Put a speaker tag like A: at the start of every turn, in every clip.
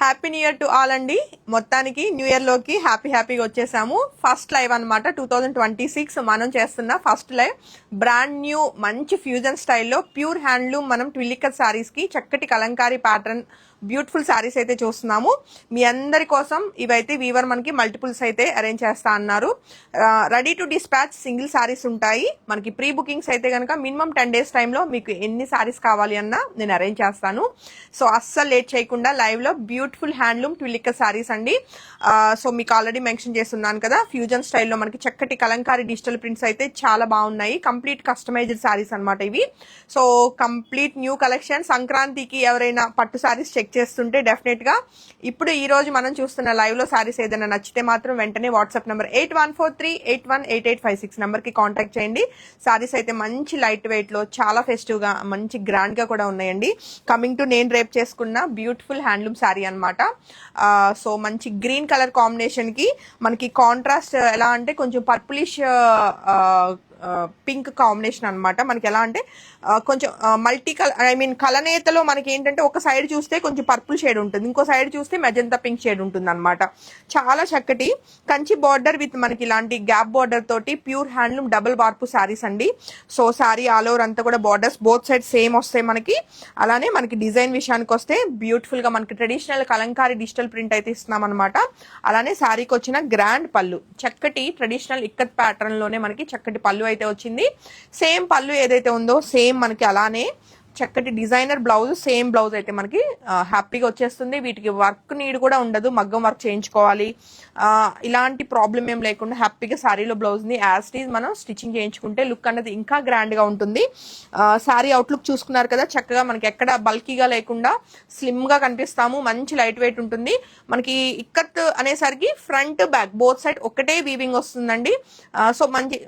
A: Happy new year to all అండి. మొత్తానికి new year లోకి హ్యాపీగా వచ్చేసాము. ఫస్ట్ లైవ్ అనమాట 2026 మనం చేస్తున్న ఫస్ట్ లైవ్. బ్రాండ్ న్యూ మంచి ఫ్యూజన్ స్టైల్లో ప్యూర్ హ్యాండ్లూమ్ మనం ట్విల్లికర్ సారీస్ కి చక్కటి కలంకారీ ప్యాటర్న్ బ్యూటిఫుల్ సారీస్ అయితే చూస్తున్నాము. మీ అందరి కోసం ఇవైతే వీవర్ మనకి మల్టిపుల్స్ అయితే అరేంజ్ చేస్తా అన్నారు. Ready to dispatch single saris ఉంటాయి మనకి. ప్రీ బుకింగ్స్ అయితే కనుక మినిమం 10 days టైంలో మీకు ఎన్ని సారీస్ కావాలి అన్నా నేను అరేంజ్ చేస్తాను. సో అస్సలు లేట్ చేయకుండా లైవ్ లో బ్యూటిఫుల్ హ్యాండ్లూమ్ ట్విల్లికర్ సారీస్ అండి. సో మీకు ఆల్రెడీ మెన్షన్ చేస్తున్నాను కదా, ఫ్యూజన్ స్టైల్లో మనకి చక్కటి కలంకారీ డిజిటల్ ప్రింట్స్ అయితే చాలా బాగున్నాయి. కంప్లీట్ కస్టమైజ్డ్ సారీస్ అనమాట ఇవి. So complete new collection. సంక్రాంతికి ఎవరైనా పట్టు సారీస్ చెక్ చేస్తుంటే డెఫినెట్ గా ఇప్పుడు ఈ రోజు మనం చూస్తున్న లైవ్ లో సారీస్ ఏదైనా నచ్చితే మాత్రం వెంటనే వాట్సాప్ నెంబర్ 8143818856 నెంబర్ కి కాంటాక్ట్ చేయండి. సారీస్ అయితే మంచి లైట్ వెయిట్ లో చాలా ఫెస్టివ్ గా మంచి గ్రాండ్ గా కూడా ఉన్నాయండి. కమింగ్ టు నేను రేప్ చేసుకున్న బ్యూటిఫుల్ హ్యాండ్లూమ్ సారీ అనమాట. సో మంచి గ్రీన్ కలర్ కాంబినేషన్ కి మనకి కాంట్రాస్ట్ ఎలా అంటే కొంచెం పర్పులిష్ పింక్ కాంబినేషన్ అనమాట. మనకి ఎలా అంటే కొంచెం మల్టీ కలర్, ఐ మీన్ కలనేతలో మనకి ఏంటంటే ఒక సైడ్ చూస్తే కొంచెం పర్పుల్ షేడ్ ఉంటుంది, ఇంకో సైడ్ చూస్తే మెజంతా పింక్ షేడ్ ఉంటుంది అనమాట. చాలా చక్కటి కంచి బార్డర్ విత్ మనకి ఇలాంటి గ్యాప్ బార్డర్ తోటి ప్యూర్ హ్యాండ్లూమ్ డబుల్ వార్పు శారీస్ అండి. సో శారీ ఆల్ ఓవర్ అంతా కూడా బార్డర్స్ బోత్ సైడ్ సేమ్ వస్తాయి మనకి. అలానే మనకి డిజైన్ విషయానికి వస్తే బ్యూటిఫుల్ గా మనకి ట్రెడిషనల్ కలంకారీ డిజిటల్ ప్రింట్ అయితే ఇస్తున్నాం అనమాట. అలానే శారీకి వచ్చిన గ్రాండ్ పళ్ళు చక్కటి ట్రెడిషనల్ ఇక్కత్ ప్యాటర్న్ లోనే మనకి చక్కటి పళ్ళు అయితే వచ్చింది. సేమ్ పళ్ళు ఏదైతే ఉందో సేమ్ మనకి అలానే చక్కటి డిజైనర్ బ్లౌజ్, సేమ్ బ్లౌజ్ అయితే మనకి హ్యాపీగా వచ్చేస్తుంది. వీటికి వర్క్ నీడ్ కూడా ఉండదు, మగ్గం వర్క్ చేయించుకోవాలి ఇలాంటి ప్రాబ్లం ఏం లేకుండా హ్యాపీగా శారీలో బ్లౌజ్ ని యాజ్ ఇట్ ఈజ్ మనం స్టిచ్చింగ్ చేయించుకుంటే లుక్ అనేది ఇంకా గ్రాండ్ గా ఉంటుంది. శారీ అవుట్లుక్ చూసుకున్నారు కదా, చక్కగా మనకి ఎక్కడ బల్కీగా లేకుండా స్లిమ్ గా కనిపిస్తాము. మంచి లైట్ వెయిట్ ఉంటుంది మనకి. ఇక్కత్ అనేసరికి ఫ్రంట్ బ్యాక్ బోత్ సైడ్ ఒకటే వీవింగ్ వస్తుందండి. సో మంచి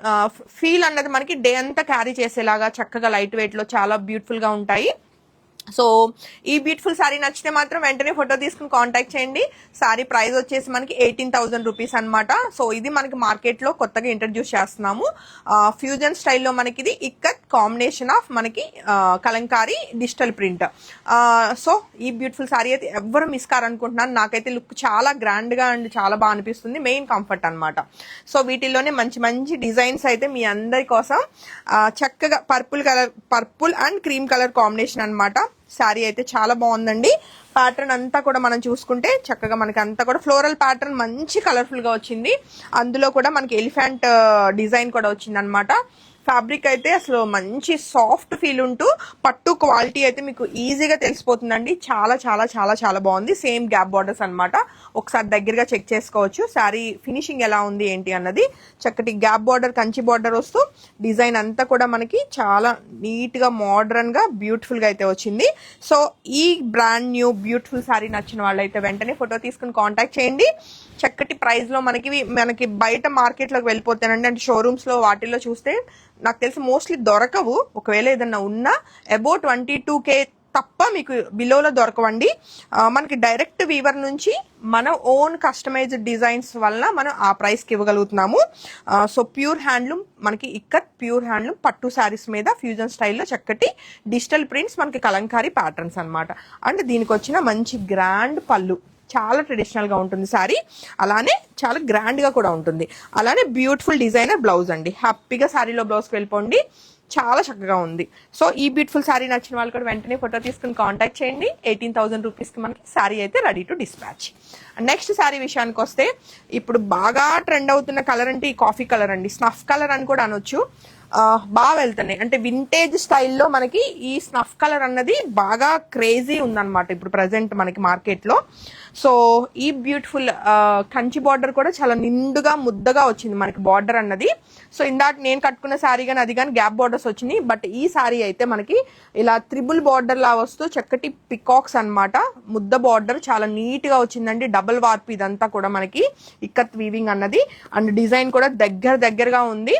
A: ఫీల్ అన్నది మనకి డే అంతా క్యారీ చేసేలాగా చక్కగా లైట్ వెయిట్ లో చాలా బ్యూటిఫుల్ గా ఉంటాయి. సో ఈ బ్యూటిఫుల్ సారీ నచ్చితే మాత్రం వెంటనే ఫోటో తీసుకుని కాంటాక్ట్ చేయండి. సారీ ప్రైస్ వచ్చేసి మనకి 18,000 రూపీస్ అనమాట. సో ఇది మనకి మార్కెట్ లో కొత్తగా ఇంట్రడ్యూస్ చేస్తున్నాము. ఫ్యూజన్ స్టైల్లో మనకి ఇది ఇక్కత్ కాంబినేషన్ ఆఫ్ మనకి కలంకారీ డిజిటల్ ప్రింట్. సో ఈ బ్యూటిఫుల్ సారీ అయితే ఎవరు మిస్ కారనుకుంటున్నాను. నాకైతే లుక్ చాలా గ్రాండ్ గా అండ్ చాలా బాగా అనిపిస్తుంది. మెయిన్ కంఫర్ట్ అనమాట. సో వీటిల్లోనే మంచి మంచి డిజైన్స్ అయితే మీ అందరి కోసం చక్కగా purple and cream colour combination అనమాట. శారీ అయితే చాలా బాగుందండి. ప్యాటర్న్ అంతా కూడా మనం చూసుకుంటే చక్కగా మనకి అంతా కూడా ఫ్లోరల్ ప్యాటర్న్ మంచి కలర్ఫుల్ గా వచ్చింది. అందులో కూడా మనకి ఎలిఫెంట్ డిజైన్ కూడా వచ్చింది అనమాట. ఫ్యాబ్రిక్ అయితే అసలు మంచి సాఫ్ట్ ఫీల్ ఉంటూ పట్టు క్వాలిటీ అయితే మీకు ఈజీగా తెలిసిపోతుందండి. చాలా చాలా చాలా చాలా బాగుంది. సేమ్ గ్యాప్ బార్డర్స్ అనమాట. ఒకసారి దగ్గరగా చెక్ చేసుకోవచ్చు శారీ ఫినిషింగ్ ఎలా ఉంది ఏంటి అన్నది. చక్కటి గ్యాప్ బార్డర్ కంచి బార్డర్ వస్తూ డిజైన్ అంతా కూడా మనకి చాలా నీట్ గా మోడర్న్ గా బ్యూటిఫుల్ గా అయితే వచ్చింది. సో ఈ బ్రాండ్ న్యూ బ్యూటిఫుల్ శారీ నచ్చిన వాళ్ళైతే వెంటనే ఫోటో తీసుకుని కాంటాక్ట్ చేయండి. చక్కటి ప్రైస్ లో మనకి బయట మార్కెట్ లోకి వెళ్ళిపోతానండి. అంటే షోరూమ్స్ లో వాటిల్లో చూస్తే నాకు తెలిసి మోస్ట్లీ దొరకవు. ఒకవేళ ఏదన్నా ఉన్నా అబౌట్ 22K తప్ప మీకు బిలోలో దొరకవండి. మనకి డైరెక్ట్ వీవర్ నుంచి మన ఓన్ కస్టమైజ్డ్ డిజైన్స్ వల్ల మనం ఆ ప్రైస్ కి ఇవ్వగలుగుతున్నాము. సో ప్యూర్ హ్యాండ్లూమ్ మనకి ఇక్కత్ ప్యూర్ హ్యాండ్లూమ్ పట్టు శారీస్ మీద ఫ్యూజన్ స్టైల్లో చక్కటి డిజిటల్ ప్రింట్స్ మనకి కలంకారీ ప్యాటర్న్స్ అనమాట. అండ్ దీనికి వచ్చిన మంచి గ్రాండ్ పళ్ళు చాలా ట్రెడిషనల్ గా ఉంటుంది శారీ. అలానే చాలా గ్రాండ్ గా కూడా ఉంటుంది. అలానే బ్యూటిఫుల్ డిజైనర్ బ్లౌజ్ అండి. హ్యాపీగా శారీలో బ్లౌజ్కి వెళ్ళిపోండి, చాలా చక్కగా ఉంది. సో ఈ బ్యూటిఫుల్ శారీ నచ్చిన వాళ్ళు కూడా వెంటనే ఫోటో తీసుకుని కాంటాక్ట్ చేయండి. 18,000 రూపీస్ కి మనకి శారీ అయితే ready to dispatch. Next sari విషయానికి వస్తే ఇప్పుడు బాగా ట్రెండ్ అవుతున్న కలర్ అంటే ఈ కాఫీ కలర్ అండి. స్నఫ్ కలర్ అని కూడా అనొచ్చు. బాగా వెళ్తున్నాయి అంటే వింటేజ్ స్టైల్లో మనకి ఈ స్నఫ్ కలర్ అన్నది బాగా క్రేజీ ఉందన్నమాట ఇప్పుడు ప్రజెంట్ మనకి మార్కెట్ లో. సో ఈ బ్యూటిఫుల్ కంచి బార్డర్ కూడా చాలా నిండుగా ముద్దగా వచ్చింది మనకి బార్డర్ అన్నది. సో ఇందాక నేను కట్టుకున్న శారీ కానీ అది కానీ గ్యాప్ బార్డర్స్ వచ్చినాయి. బట్ ఈ శారీ అయితే మనకి ఇలా త్రిబుల్ బార్డర్ లా వస్తూ చక్కటి పికాక్స్ అనమాట. ముద్ద బార్డర్ చాలా నీట్ గా వచ్చిందండి. డబుల్ వార్ప్ ఇదంతా కూడా మనకి ఇక్కత్ వీవింగ్ అన్నది. అండ్ డిజైన్ కూడా దగ్గరగా ఉంది.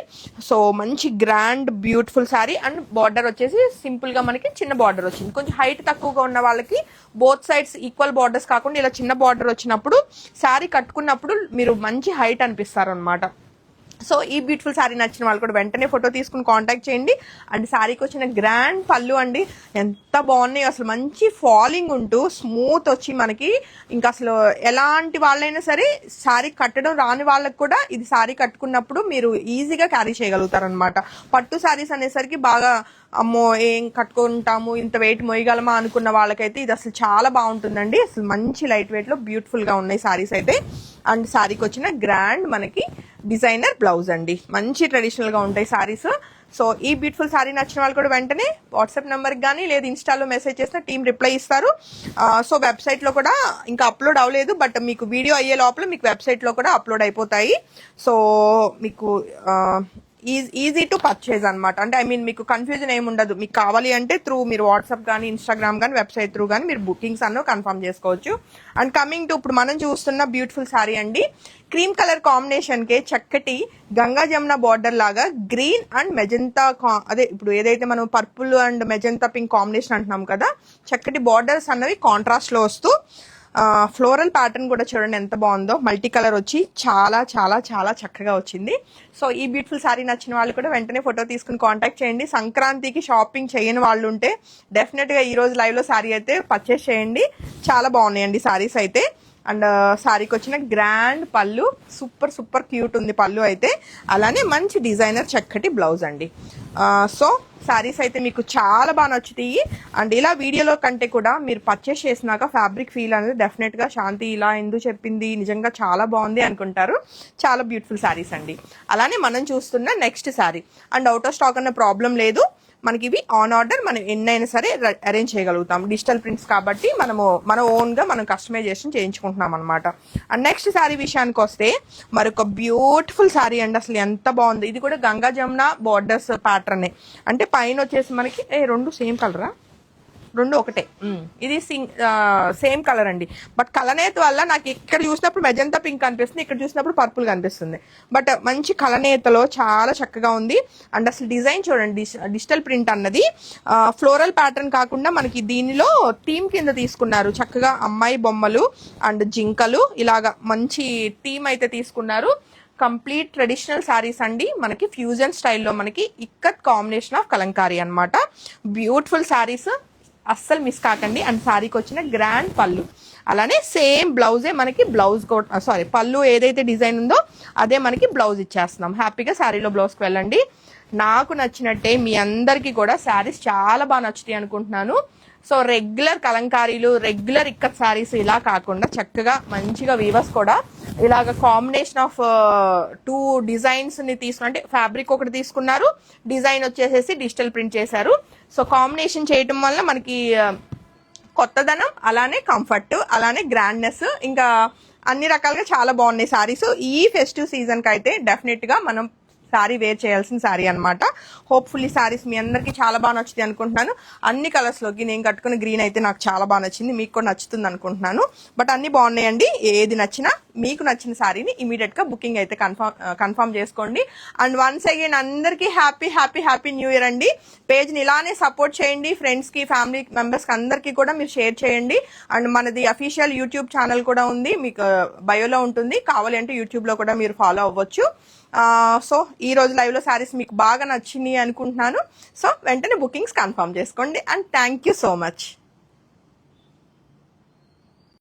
A: సో మంచి grand beautiful sari. And border వచ్చేసి సింపుల్ గా మనకి చిన్న బార్డర్ వచ్చింది. కొంచెం హైట్ తక్కువగా ఉన్న వాళ్ళకి బోత్ సైడ్స్ ఈక్వల్ బార్డర్స్ కాకుండా ఇలా చిన్న బార్డర్ వచ్చినప్పుడు శారీ కట్టుకున్నప్పుడు మీరు మంచి హైట్ అనిపిస్తారు అనమాట. సో ఈ బ్యూటిఫుల్ శారీ నచ్చిన వాళ్ళు కూడా వెంటనే ఫోటో తీసుకుని కాంటాక్ట్ చేయండి. అండ్ శారీకి వచ్చిన గ్రాండ్ పళ్ళు అండి, ఎంత బాగున్నాయి అసలు, మంచి ఫాలింగ్ ఉంటూ స్మూత్ వచ్చి మనకి ఇంకా అసలు ఎలాంటి వాళ్ళైనా సరే శారీ కట్టడం రాని వాళ్ళకి కూడా ఇది శారీ కట్టుకున్నప్పుడు మీరు ఈజీగా క్యారీ చేయగలుగుతారనమాట. పట్టు శారీస్ అనేసరికి బాగా అమ్మో ఏం కట్టుకుంటాము, ఇంత వెయిట్ మోయగలమా అనుకున్న వాళ్ళకైతే ఇది అసలు చాలా బాగుంటుందండి. అసలు మంచి లైట్ వెయిట్ లో బ్యూటిఫుల్ గా ఉన్నాయి శారీస్ అయితే. అండ్ శారీకి వచ్చిన గ్రాండ్ మనకి డిజైనర్ బ్లౌజ్ అండి, మంచి ట్రెడిషనల్ గా ఉంటాయి శారీస్. సో ఈ బ్యూటిఫుల్ శారీ నచ్చిన వాళ్ళు కూడా వెంటనే వాట్సాప్ నెంబర్కి కానీ లేదు ఇన్స్టాలో మెసేజ్ చేసిన టీం రిప్లై ఇస్తారు. సో వెబ్సైట్ లో కూడా ఇంకా అప్లోడ్ అవ్వలేదు, బట్ మీకు వీడియో అయ్యే లోపల మీకు వెబ్సైట్ లో కూడా అప్లోడ్ అయిపోతాయి. సో మీకు ఈజీ టు పర్చేజ్ అనమాట. అంటే ఐ మీన్ మీకు కన్ఫ్యూజన్ ఏమి ఉండదు. మీకు కావాలి అంటే త్రూ మీరు వాట్సాప్ కానీ ఇన్స్టాగ్రామ్ కానీ వెబ్సైట్ త్రూ కానీ మీరు బుకింగ్స్ అన్నో కన్ఫర్మ్ చేసుకోవచ్చు. అండ్ కమింగ్ టు ఇప్పుడు మనం చూస్తున్న బ్యూటిఫుల్ శారీ అండి, క్రీమ్ కలర్ కాంబినేషన్ కే చక్కటి గంగా జమున బార్డర్ లాగా గ్రీన్ అండ్ మెజంతా, అదే ఇప్పుడు ఏదైతే మనం purple and magenta pink combination అంటున్నాం కదా, చక్కటి బార్డర్స్ అన్నవి కాంట్రాస్ట్ లో వస్తూ ఫ్లోరల్ ప్యాటర్న్ కూడా చూడండి ఎంత బాగుందో, మల్టీ కలర్ వచ్చి చాలా చాలా చాలా చక్కగా వచ్చింది. సో ఈ బ్యూటిఫుల్ శారీ నచ్చిన వాళ్ళు కూడా వెంటనే ఫోటో తీసుకుని కాంటాక్ట్ చేయండి. సంక్రాంతికి షాపింగ్ చేయని వాళ్ళు ఉంటే డెఫినెట్ గా ఈ రోజు లైవ్ లో శారీ అయితే పర్చేస్ చేయండి, చాలా బాగున్నాయండి శారీస్ అయితే. అండ్ శారీకి వచ్చిన గ్రాండ్ పళ్ళు, సూపర్ సూపర్ క్యూట్ ఉంది పళ్ళు అయితే, అలానే మంచి డిజైనర్ చక్కటి బ్లౌజ్ అండి. సో శారీస్ అయితే మీకు చాలా బాగా నచ్చుతాయి. అండ్ ఇలా వీడియోలో కంటే కూడా మీరు పర్చేస్ చేసినాక ఫ్యాబ్రిక్ ఫీల్ అనేది డెఫినెట్ గా శాంతి ఇలా ఎందుకు చెప్పింది, నిజంగా చాలా బాగుంది అనుకుంటారు. చాలా బ్యూటిఫుల్ శారీస్ అండి. అలానే మనం చూస్తున్న next sari, and out of stock అన్న ప్రాబ్లం లేదు, మనకి ఇవి ఆన్ ఆర్డర్ మనం ఎన్నైనా సరే అరేంజ్ చేయగలుగుతాం. డిజిటల్ ప్రింట్స్ కాబట్టి మనము మన ఓన్ గా మనం కస్టమైజేషన్ చేయించుకుంటున్నాం అనమాట. అండ్ నెక్స్ట్ శారీ విషయానికి వస్తే మరొక బ్యూటిఫుల్ శారీ అండి, అసలు ఎంత బాగుంది. ఇది కూడా గంగా జమున బార్డర్స్ ప్యాటర్న్, అంటే పైన వచ్చేసి మనకి రెండు సేమ్ కలరా, రెండు ఒకటే, ఇది సేమ్ కలర్ అండి. బట్ కలనేత వల్ల నాకు ఇక్కడ చూసినప్పుడు మెజంతా పింక్ కనిపిస్తుంది, ఇక్కడ చూసినప్పుడు పర్పుల్ కనిపిస్తుంది. బట్ మంచి కలనేతలో చాలా చక్కగా ఉంది. అండ్ అసలు డిజైన్ చూడండి, డిజిటల్ ప్రింట్ అన్నది ఫ్లోరల్ ప్యాటర్న్ కాకుండా మనకి దీనిలో థీమ్ కింద తీసుకున్నారు. చక్కగా అమ్మాయి బొమ్మలు అండ్ జింకలు ఇలాగా మంచి థీమ్ అయితే తీసుకున్నారు. కంప్లీట్ ట్రెడిషనల్ శారీస్ అండి, మనకి ఫ్యూజన్ స్టైల్లో మనకి ఇక్కత్ కాంబినేషన్ ఆఫ్ కలంకారీ అన్నమాట. బ్యూటిఫుల్ శారీస్, అస్సలు మిస్ కాకండి. అండ్ శారీకి వచ్చిన గ్రాండ్ పళ్ళు, అలానే సేమ్ బ్లౌజే మనకి బ్లౌజ్ పళ్ళు ఏదైతే డిజైన్ ఉందో అదే మనకి బ్లౌజ్ ఇచ్చేస్తున్నాం. హ్యాపీగా శారీలో బ్లౌజ్కి వెళ్ళండి. నాకు నచ్చినట్టే మీ అందరికీ కూడా శారీస్ చాలా బాగా నచ్చుతాయి అనుకుంటున్నాను. సో రెగ్యులర్ కలంకారీలు, రెగ్యులర్ ఇక్కత్ శారీస్ ఇలా కాకుండా చక్కగా మంచిగా వీవర్స్ కూడా ఇలాగ కాంబినేషన్ ఆఫ్ టూ డిజైన్స్ ని తీసుకుని, అంటే ఫ్యాబ్రిక్ ఒకటి తీసుకున్నారు, డిజైన్ వచ్చేసేసి డిజిటల్ ప్రింట్ చేశారు. సో కాంబినేషన్ చేయటం వల్ల మనకి కొత్తదనం, అలానే కంఫర్ట్, అలానే గ్రాండ్నెస్, ఇంకా అన్ని రకాలుగా చాలా బాగున్నాయి శారీస్. ఈ ఫెస్టివ్ సీజన్ కి అయితే డెఫినెట్ గా మనం శారీ వేర్ చేయాల్సిన శారీ అనమాట. హోప్ఫుల్లీ శారీస్ మీ అందరికి చాలా బాగా నచ్చుతుంది అనుకుంటున్నాను. అన్ని కలర్స్ లోకి నేను కట్టుకున్న గ్రీన్ అయితే నాకు చాలా బాగా నచ్చింది, మీకు కూడా నచ్చుతుంది అనుకుంటున్నాను. బట్ అన్ని బాగున్నాయండి. ఏది నచ్చినా మీకు నచ్చిన శారీని ఇమీడియట్ గా బుకింగ్ అయితే కన్ఫర్మ్ చేసుకోండి. అండ్ వన్స్ అగైన్ అందరికి happy happy happy new year అండి. పేజ్ ని ఇలానే సపోర్ట్ చేయండి, ఫ్రెండ్స్ కి ఫ్యామిలీ మెంబర్స్ కి అందరికి కూడా మీరు షేర్ చేయండి. అండ్ మనది అఫీషియల్ యూట్యూబ్ ఛానల్ కూడా ఉంది, మీకు బయోలో ఉంటుంది, కావాలి అంటే యూట్యూబ్ లో కూడా మీరు ఫాలో అవ్వచ్చు. సో ఈ రోజు లైవ్ లో శారీస్ మీకు బాగా నచ్చినాయి అనుకుంటున్నాను. సో వెంటనే బుకింగ్స్ కన్ఫర్మ్ చేసుకోండి. And thank you so much.